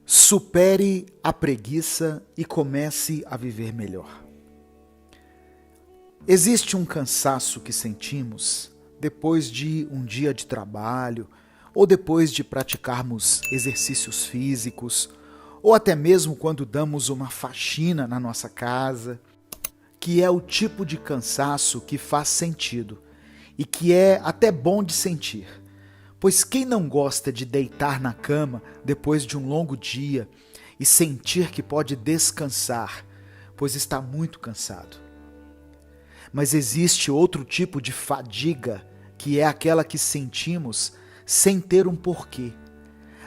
Supere a preguiça e comece a viver melhor. Existe um cansaço que sentimos depois de um dia de trabalho, ou depois de praticarmos exercícios físicos, ou até mesmo quando damos uma faxina na nossa casa, que é o tipo de cansaço que faz sentido e que é até bom de sentir. Pois quem não gosta de deitar na cama depois de um longo dia e sentir que pode descansar, pois está muito cansado? Mas existe outro tipo de fadiga, que é aquela que sentimos sem ter um porquê.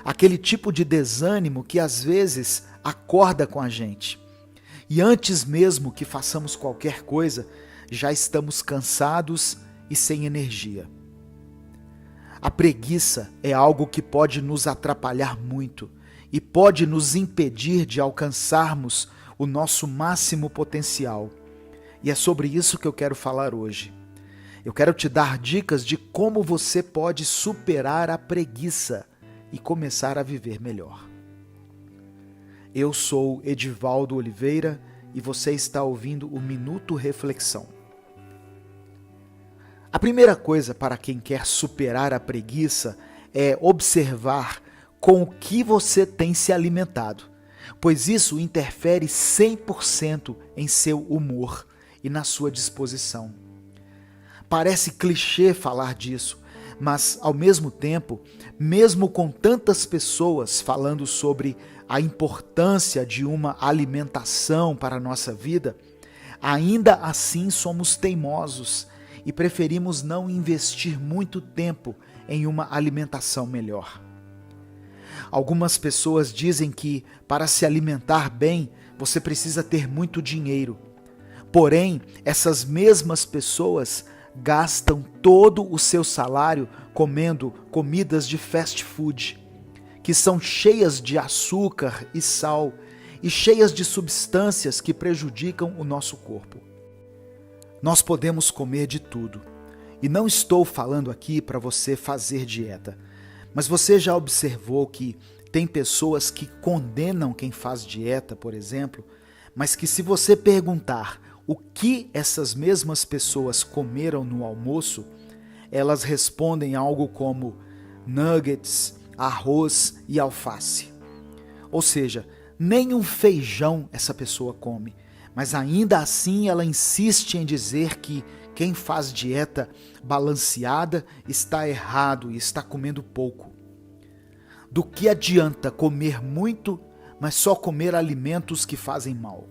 Aquele tipo de desânimo que às vezes acorda com a gente. E antes mesmo que façamos qualquer coisa, já estamos cansados e sem energia. A preguiça é algo que pode nos atrapalhar muito e pode nos impedir de alcançarmos o nosso máximo potencial. E é sobre isso que eu quero falar hoje. Eu quero te dar dicas de como você pode superar a preguiça e começar a viver melhor. Eu sou Edivaldo Oliveira e você está ouvindo o Minuto Reflexão. A primeira coisa para quem quer superar a preguiça é observar com o que você tem se alimentado, pois isso interfere 100% em seu humor e na sua disposição. Parece clichê falar disso, mas ao mesmo tempo, mesmo com tantas pessoas falando sobre a importância de uma alimentação para a nossa vida, ainda assim somos teimosos e preferimos não investir muito tempo em uma alimentação melhor. Algumas pessoas dizem que para se alimentar bem, você precisa ter muito dinheiro. Porém, essas mesmas pessoas gastam todo o seu salário comendo comidas de fast food, que são cheias de açúcar e sal e cheias de substâncias que prejudicam o nosso corpo. Nós podemos comer de tudo. E não estou falando aqui para você fazer dieta. Mas você já observou que tem pessoas que condenam quem faz dieta, por exemplo, mas que se você perguntar o que essas mesmas pessoas comeram no almoço, elas respondem algo como nuggets, arroz e alface. Ou seja, nem um feijão essa pessoa come. Mas ainda assim ela insiste em dizer que quem faz dieta balanceada está errado e está comendo pouco. Do que adianta comer muito, mas só comer alimentos que fazem mal?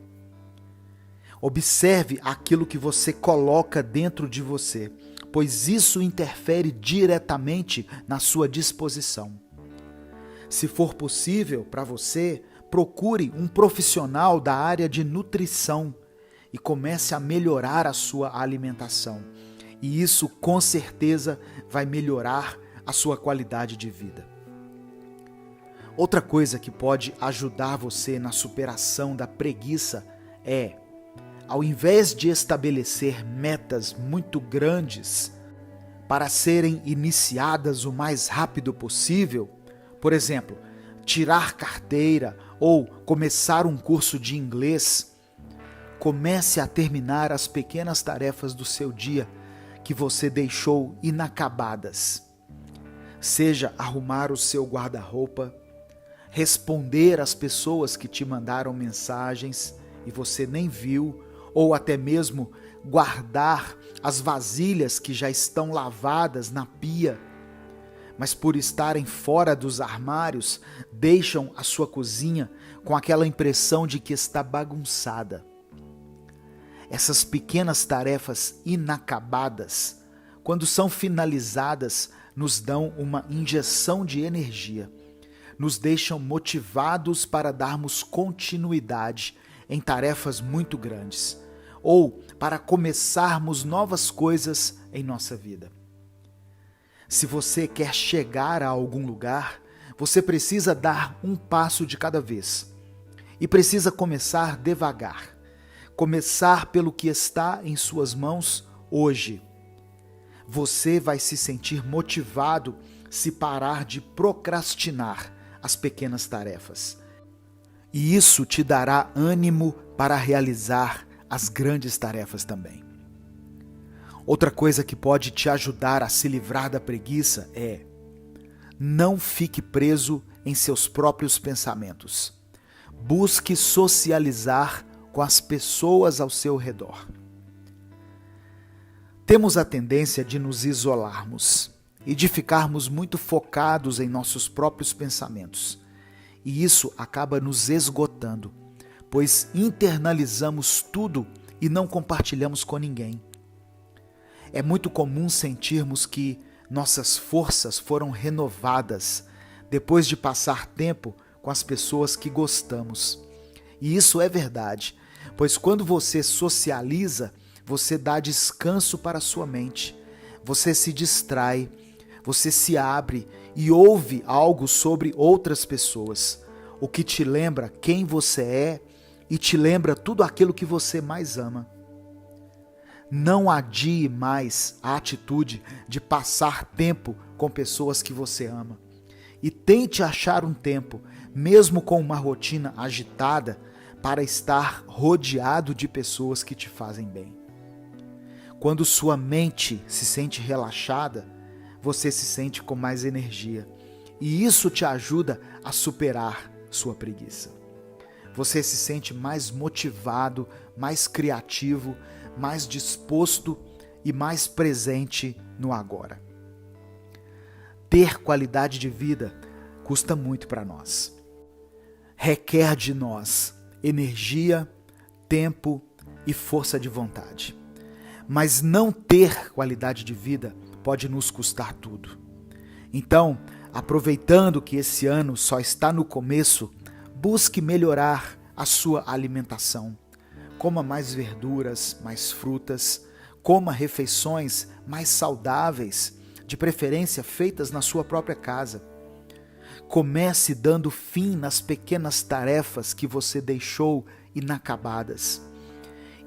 Observe aquilo que você coloca dentro de você, pois isso interfere diretamente na sua disposição. Se for possível para você, procure um profissional da área de nutrição e comece a melhorar a sua alimentação. E isso com certeza vai melhorar a sua qualidade de vida. Outra coisa que pode ajudar você na superação da preguiça é, ao invés de estabelecer metas muito grandes para serem iniciadas o mais rápido possível, por exemplo, tirar carteira ou começar um curso de inglês, comece a terminar as pequenas tarefas do seu dia que você deixou inacabadas. Seja arrumar o seu guarda-roupa, responder às pessoas que te mandaram mensagens e você nem viu, ou até mesmo guardar as vasilhas que já estão lavadas na pia, mas por estarem fora dos armários, deixam a sua cozinha com aquela impressão de que está bagunçada. Essas pequenas tarefas inacabadas, quando são finalizadas, nos dão uma injeção de energia, nos deixam motivados para darmos continuidade em tarefas muito grandes, ou para começarmos novas coisas em nossa vida. Se você quer chegar a algum lugar, você precisa dar um passo de cada vez. E precisa começar devagar. Começar pelo que está em suas mãos hoje. Você vai se sentir motivado se parar de procrastinar as pequenas tarefas. E isso te dará ânimo para realizar as grandes tarefas também. Outra coisa que pode te ajudar a se livrar da preguiça é: não fique preso em seus próprios pensamentos. Busque socializar com as pessoas ao seu redor. Temos a tendência de nos isolarmos e de ficarmos muito focados em nossos próprios pensamentos. E isso acaba nos esgotando, pois internalizamos tudo e não compartilhamos com ninguém. É muito comum sentirmos que nossas forças foram renovadas depois de passar tempo com as pessoas que gostamos. E isso é verdade, pois quando você socializa, você dá descanso para a sua mente, você se distrai, você se abre e ouve algo sobre outras pessoas, o que te lembra quem você é e te lembra tudo aquilo que você mais ama. Não adie mais a atitude de passar tempo com pessoas que você ama. E tente achar um tempo, mesmo com uma rotina agitada, para estar rodeado de pessoas que te fazem bem. Quando sua mente se sente relaxada, você se sente com mais energia. E isso te ajuda a superar sua preguiça. Você se sente mais motivado, mais criativo, mais disposto e mais presente no agora. Ter qualidade de vida custa muito para nós. Requer de nós energia, tempo e força de vontade. Mas não ter qualidade de vida pode nos custar tudo. Então, aproveitando que esse ano só está no começo, busque melhorar a sua alimentação. Coma mais verduras, mais frutas, coma refeições mais saudáveis, de preferência feitas na sua própria casa. Comece dando fim nas pequenas tarefas que você deixou inacabadas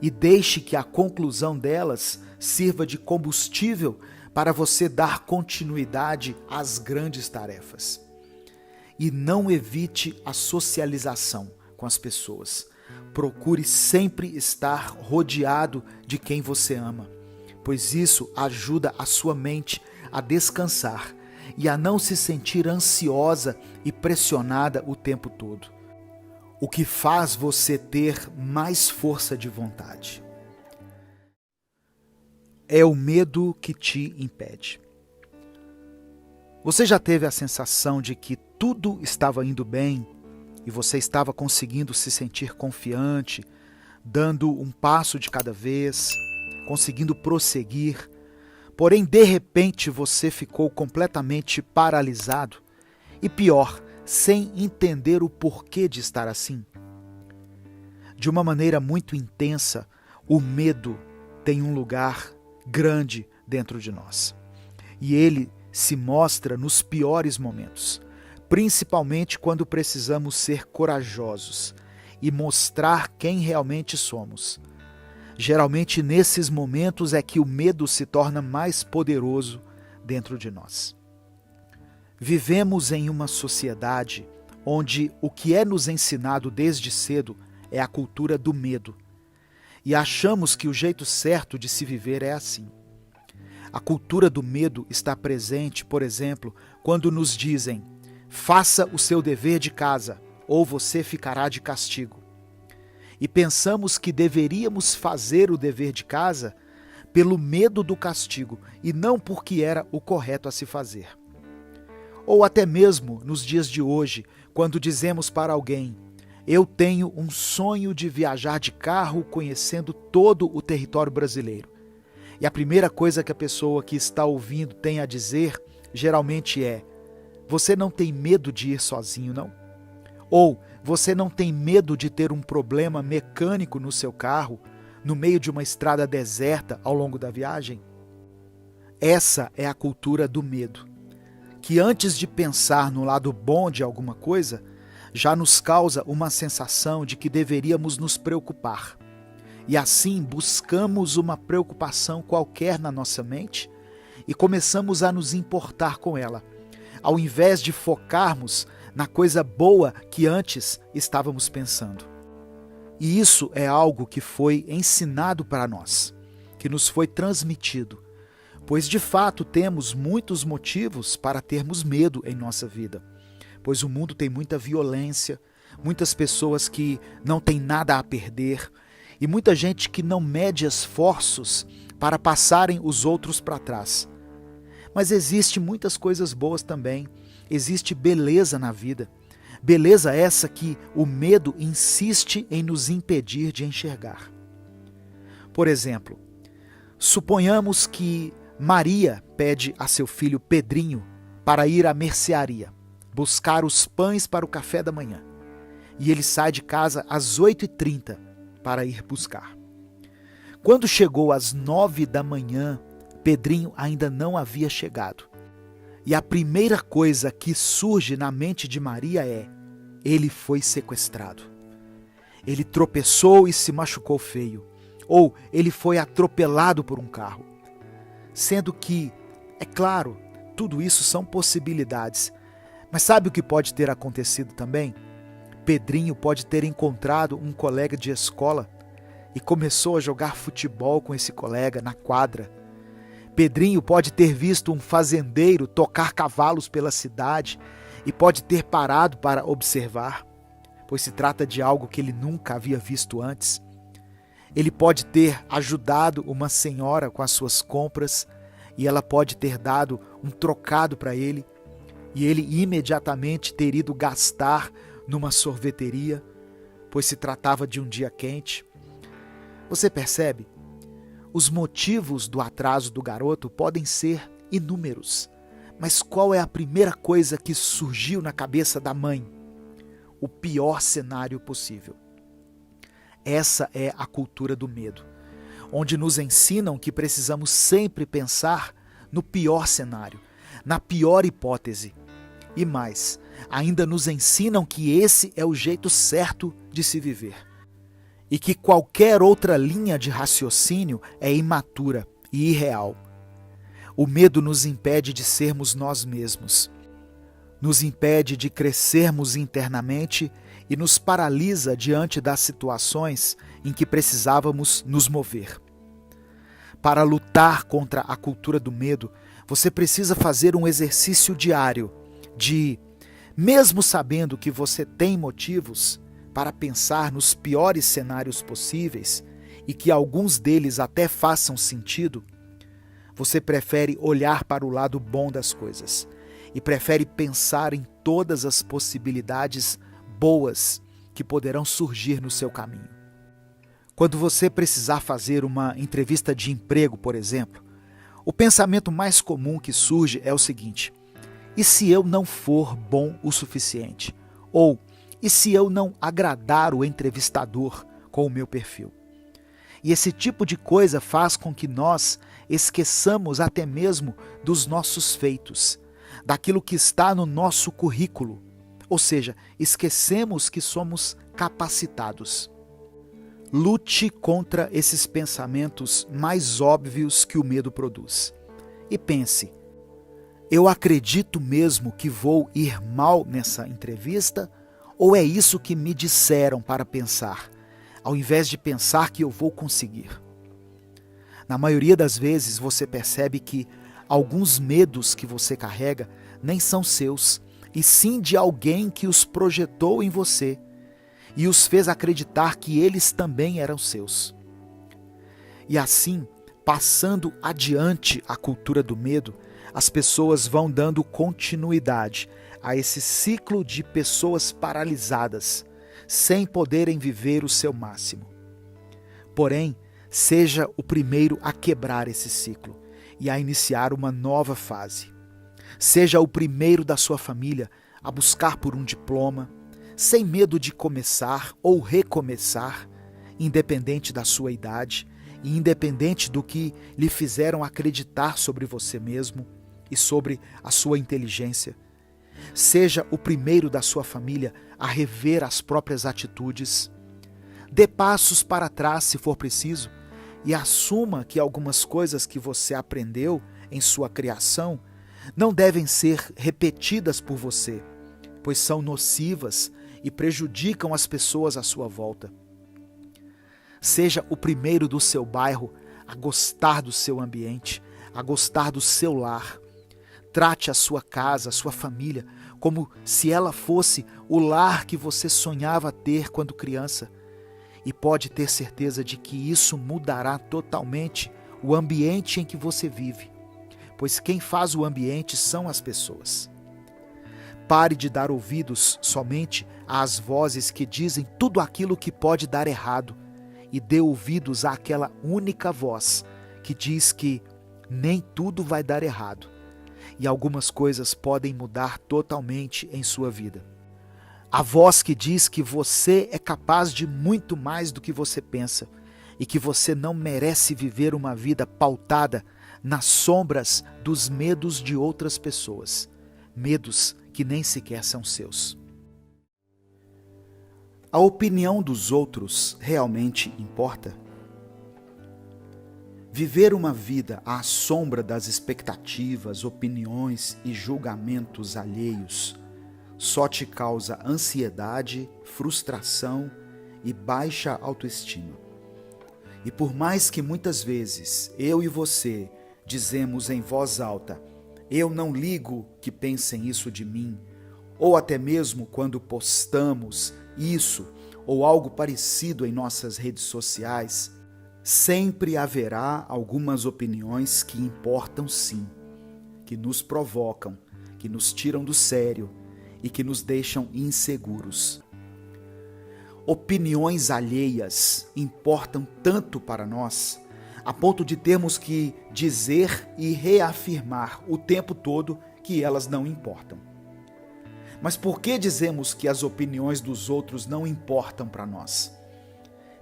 e deixe que a conclusão delas sirva de combustível para você dar continuidade às grandes tarefas. E não evite a socialização com as pessoas. Procure sempre estar rodeado de quem você ama, pois isso ajuda a sua mente a descansar e a não se sentir ansiosa e pressionada o tempo todo, o que faz você ter mais força de vontade. É o medo que te impede. Você já teve a sensação de que tudo estava indo bem e você estava conseguindo se sentir confiante, dando um passo de cada vez, conseguindo prosseguir, porém de repente você ficou completamente paralisado e pior, sem entender o porquê de estar assim? De uma maneira muito intensa, o medo tem um lugar grande dentro de nós. E ele se mostra nos piores momentos, principalmente quando precisamos ser corajosos e mostrar quem realmente somos. Geralmente nesses momentos é que o medo se torna mais poderoso dentro de nós. Vivemos em uma sociedade onde o que é nos ensinado desde cedo é a cultura do medo. E achamos que o jeito certo de se viver é assim. A cultura do medo está presente, por exemplo, quando nos dizem: faça o seu dever de casa ou você ficará de castigo. E pensamos que deveríamos fazer o dever de casa pelo medo do castigo e não porque era o correto a se fazer. Ou até mesmo nos dias de hoje, quando dizemos para alguém: eu tenho um sonho de viajar de carro conhecendo todo o território brasileiro. E a primeira coisa que a pessoa que está ouvindo tem a dizer, geralmente é: você não tem medo de ir sozinho, não? Ou você não tem medo de ter um problema mecânico no seu carro, no meio de uma estrada deserta ao longo da viagem? Essa é a cultura do medo, que antes de pensar no lado bom de alguma coisa, já nos causa uma sensação de que deveríamos nos preocupar. E assim buscamos uma preocupação qualquer na nossa mente e começamos a nos importar com ela, ao invés de focarmos na coisa boa que antes estávamos pensando. E isso é algo que foi ensinado para nós, que nos foi transmitido, pois de fato temos muitos motivos para termos medo em nossa vida, pois o mundo tem muita violência, muitas pessoas que não têm nada a perder e muita gente que não mede esforços para passarem os outros para trás. Mas existe muitas coisas boas também, existe beleza na vida. Beleza essa que o medo insiste em nos impedir de enxergar. Por exemplo, suponhamos que Maria pede a seu filho Pedrinho para ir à mercearia, buscar os pães para o café da manhã. E ele sai de casa às 8h30 para ir buscar. Quando chegou às 9 da manhã, Pedrinho ainda não havia chegado. E a primeira coisa que surge na mente de Maria é: ele foi sequestrado. Ele tropeçou e se machucou feio. Ou ele foi atropelado por um carro. Sendo que, é claro, tudo isso são possibilidades. Mas sabe o que pode ter acontecido também? Pedrinho pode ter encontrado um colega de escola e começou a jogar futebol com esse colega na quadra. Pedrinho pode ter visto um fazendeiro tocar cavalos pela cidade e pode ter parado para observar, pois se trata de algo que ele nunca havia visto antes. Ele pode ter ajudado uma senhora com as suas compras e ela pode ter dado um trocado para ele e ele imediatamente ter ido gastar numa sorveteria, pois se tratava de um dia quente. Você percebe? Os motivos do atraso do garoto podem ser inúmeros, mas qual é a primeira coisa que surgiu na cabeça da mãe? O pior cenário possível. Essa é a cultura do medo, onde nos ensinam que precisamos sempre pensar no pior cenário, na pior hipótese. E mais, ainda nos ensinam que esse é o jeito certo de se viver. E que qualquer outra linha de raciocínio é imatura e irreal. O medo nos impede de sermos nós mesmos, nos impede de crescermos internamente e nos paralisa diante das situações em que precisávamos nos mover. Para lutar contra a cultura do medo, você precisa fazer um exercício diário de, mesmo sabendo que você tem motivos para pensar nos piores cenários possíveis e que alguns deles até façam sentido, você prefere olhar para o lado bom das coisas e prefere pensar em todas as possibilidades boas que poderão surgir no seu caminho. Quando você precisar fazer uma entrevista de emprego, por exemplo, o pensamento mais comum que surge é o seguinte: e se eu não for bom o suficiente? Ou, e se eu não agradar o entrevistador com o meu perfil? E esse tipo de coisa faz com que nós esqueçamos até mesmo dos nossos feitos, daquilo que está no nosso currículo. Ou seja, esquecemos que somos capacitados. Lute contra esses pensamentos mais óbvios que o medo produz. E pense: eu acredito mesmo que vou ir mal nessa entrevista? Ou é isso que me disseram para pensar, ao invés de pensar que eu vou conseguir? Na maioria das vezes você percebe que alguns medos que você carrega nem são seus, e sim de alguém que os projetou em você e os fez acreditar que eles também eram seus. E assim, passando adiante a cultura do medo, as pessoas vão dando continuidade a esse ciclo de pessoas paralisadas, sem poderem viver o seu máximo. Porém, seja o primeiro a quebrar esse ciclo e a iniciar uma nova fase. Seja o primeiro da sua família a buscar por um diploma, sem medo de começar ou recomeçar, independente da sua idade e independente do que lhe fizeram acreditar sobre você mesmo e sobre a sua inteligência. Seja o primeiro da sua família a rever as próprias atitudes. Dê passos para trás se for preciso e assuma que algumas coisas que você aprendeu em sua criação não devem ser repetidas por você, pois são nocivas e prejudicam as pessoas à sua volta. Seja o primeiro do seu bairro a gostar do seu ambiente, a gostar do seu lar. Trate a sua casa, a sua família, como se ela fosse o lar que você sonhava ter quando criança. E pode ter certeza de que isso mudará totalmente o ambiente em que você vive, pois quem faz o ambiente são as pessoas. Pare de dar ouvidos somente às vozes que dizem tudo aquilo que pode dar errado e dê ouvidos àquela única voz que diz que nem tudo vai dar errado e algumas coisas podem mudar totalmente em sua vida. A voz que diz que você é capaz de muito mais do que você pensa e que você não merece viver uma vida pautada nas sombras dos medos de outras pessoas, medos que nem sequer são seus. A opinião dos outros realmente importa? Viver uma vida à sombra das expectativas, opiniões e julgamentos alheios só te causa ansiedade, frustração e baixa autoestima. E por mais que muitas vezes eu e você dizemos em voz alta, eu não ligo que pensem isso de mim, ou até mesmo quando postamos isso ou algo parecido em nossas redes sociais, sempre haverá algumas opiniões que importam sim, que nos provocam, que nos tiram do sério e que nos deixam inseguros. Opiniões alheias importam tanto para nós, a ponto de termos que dizer e reafirmar o tempo todo que elas não importam. Mas por que dizemos que as opiniões dos outros não importam para nós?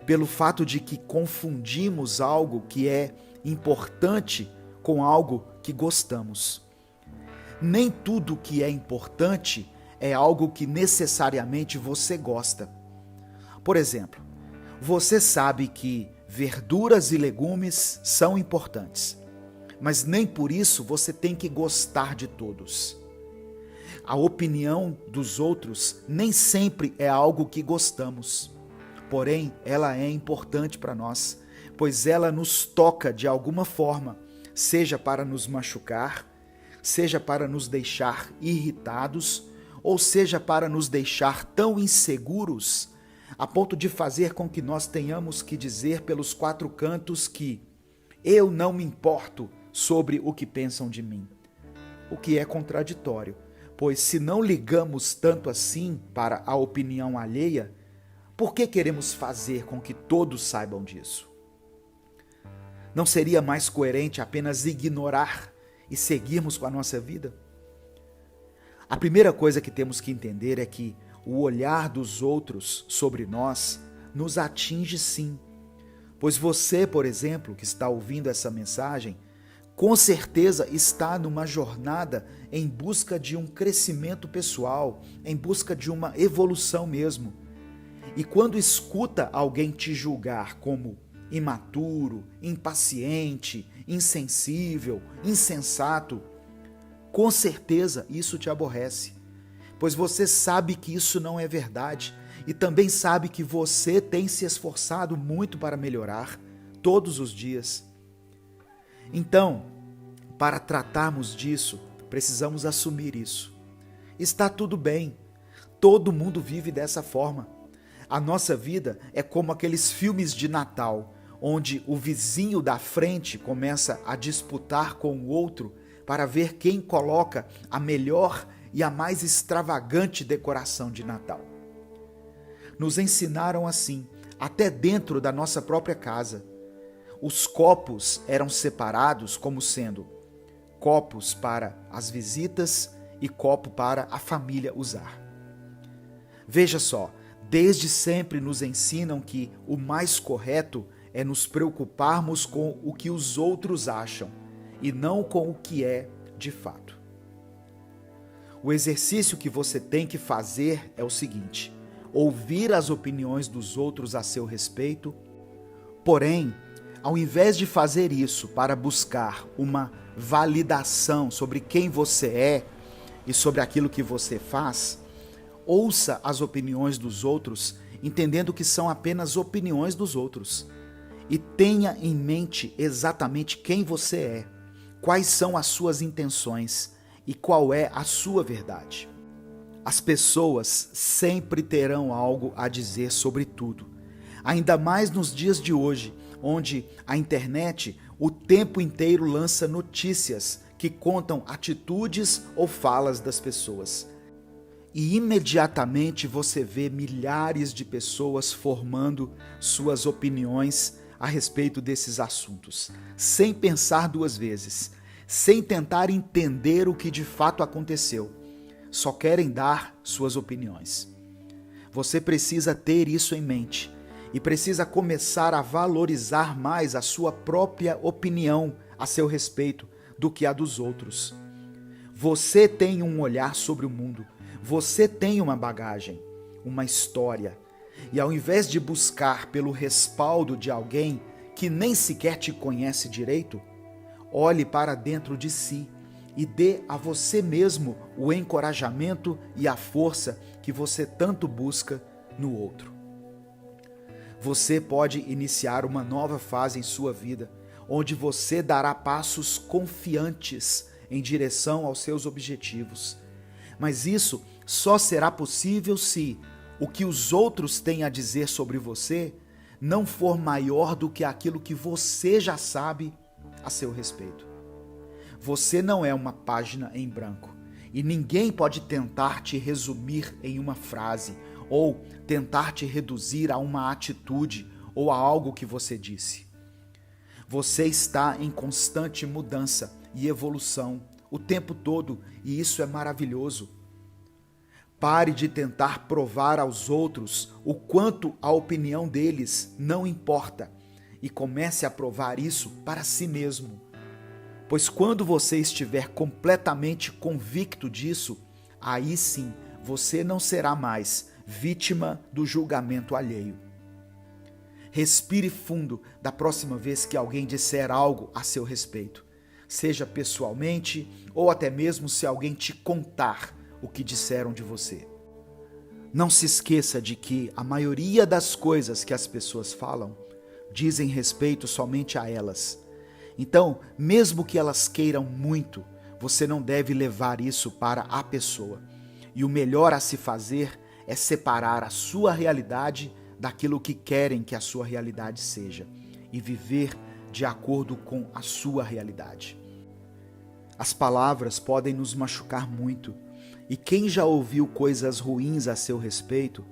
Pelo fato de que confundimos algo que é importante com algo que gostamos. Nem tudo que é importante é algo que necessariamente você gosta. Por exemplo, você sabe que verduras e legumes são importantes, mas nem por isso você tem que gostar de todos. A opinião dos outros nem sempre é algo que gostamos, porém ela é importante para nós, pois ela nos toca de alguma forma, seja para nos machucar, seja para nos deixar irritados, ou seja para nos deixar tão inseguros a ponto de fazer com que nós tenhamos que dizer pelos quatro cantos que eu não me importo sobre o que pensam de mim. O que é contraditório, pois se não ligamos tanto assim para a opinião alheia, por que queremos fazer com que todos saibam disso? Não seria mais coerente apenas ignorar e seguirmos com a nossa vida? A primeira coisa que temos que entender é que o olhar dos outros sobre nós nos atinge sim. Pois você, por exemplo, que está ouvindo essa mensagem, com certeza está numa jornada em busca de um crescimento pessoal, em busca de uma evolução mesmo. E quando escuta alguém te julgar como imaturo, impaciente, insensível, insensato, com certeza isso te aborrece, pois você sabe que isso não é verdade e também sabe que você tem se esforçado muito para melhorar todos os dias. Então, para tratarmos disso, precisamos assumir isso. Está tudo bem, todo mundo vive dessa forma. A nossa vida é como aqueles filmes de Natal, onde o vizinho da frente começa a disputar com o outro para ver quem coloca a melhor e a mais extravagante decoração de Natal. Nos ensinaram assim, até dentro da nossa própria casa. Os copos eram separados como sendo copos para as visitas e copo para a família usar. Veja só, desde sempre nos ensinam que o mais correto é nos preocuparmos com o que os outros acham e não com o que é de fato. O exercício que você tem que fazer é o seguinte: ouvir as opiniões dos outros a seu respeito, porém, ao invés de fazer isso para buscar uma validação sobre quem você é e sobre aquilo que você faz, ouça as opiniões dos outros, entendendo que são apenas opiniões dos outros. E tenha em mente exatamente quem você é, quais são as suas intenções e qual é a sua verdade. As pessoas sempre terão algo a dizer sobre tudo, ainda mais nos dias de hoje, onde a internet o tempo inteiro lança notícias que contam atitudes ou falas das pessoas. E imediatamente você vê milhares de pessoas formando suas opiniões a respeito desses assuntos, sem pensar duas vezes, sem tentar entender o que de fato aconteceu. Só querem dar suas opiniões. Você precisa ter isso em mente e precisa começar a valorizar mais a sua própria opinião a seu respeito do que a dos outros. Você tem um olhar sobre o mundo, você tem uma bagagem, uma história, e ao invés de buscar pelo respaldo de alguém que nem sequer te conhece direito, olhe para dentro de si e dê a você mesmo o encorajamento e a força que você tanto busca no outro. Você pode iniciar uma nova fase em sua vida, onde você dará passos confiantes em direção aos seus objetivos. Mas isso só será possível se o que os outros têm a dizer sobre você não for maior do que aquilo que você já sabe a seu respeito. Você não é uma página em branco e ninguém pode tentar te resumir em uma frase ou tentar te reduzir a uma atitude ou a algo que você disse. Você está em constante mudança e evolução o tempo todo e isso é maravilhoso. Pare de tentar provar aos outros o quanto a opinião deles não importa e comece a provar isso para si mesmo. Pois quando você estiver completamente convicto disso, aí sim você não será mais vítima do julgamento alheio. Respire fundo da próxima vez que alguém disser algo a seu respeito, seja pessoalmente ou até mesmo se alguém te contar o que disseram de você. Não se esqueça de que a maioria das coisas que as pessoas falam dizem respeito somente a elas. Então, mesmo que elas queiram muito, você não deve levar isso para a pessoa. E o melhor a se fazer é separar a sua realidade daquilo que querem que a sua realidade seja e viver de acordo com a sua realidade. As palavras podem nos machucar muito, e quem já ouviu coisas ruins a seu respeito,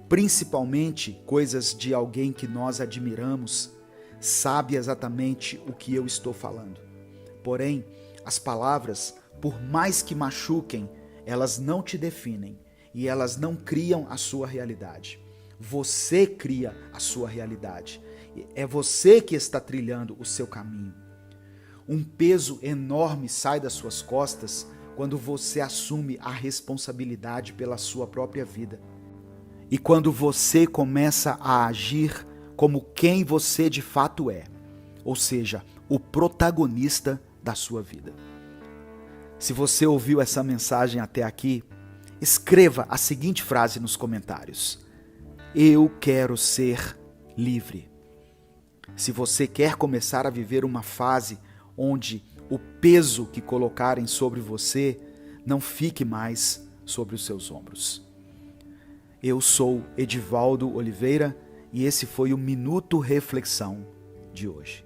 principalmente coisas de alguém que nós admiramos, sabe exatamente o que eu estou falando. Porém, as palavras, por mais que machuquem, elas não te definem e elas não criam a sua realidade. Você cria a sua realidade. É você que está trilhando o seu caminho. Um peso enorme sai das suas costas quando você assume a responsabilidade pela sua própria vida. E quando você começa a agir como quem você de fato é, ou seja, o protagonista da sua vida. Se você ouviu essa mensagem até aqui, escreva a seguinte frase nos comentários: eu quero ser livre. Se você quer começar a viver uma fase onde o peso que colocarem sobre você não fique mais sobre os seus ombros. Eu sou Edivaldo Oliveira e esse foi o Minuto Reflexão de hoje.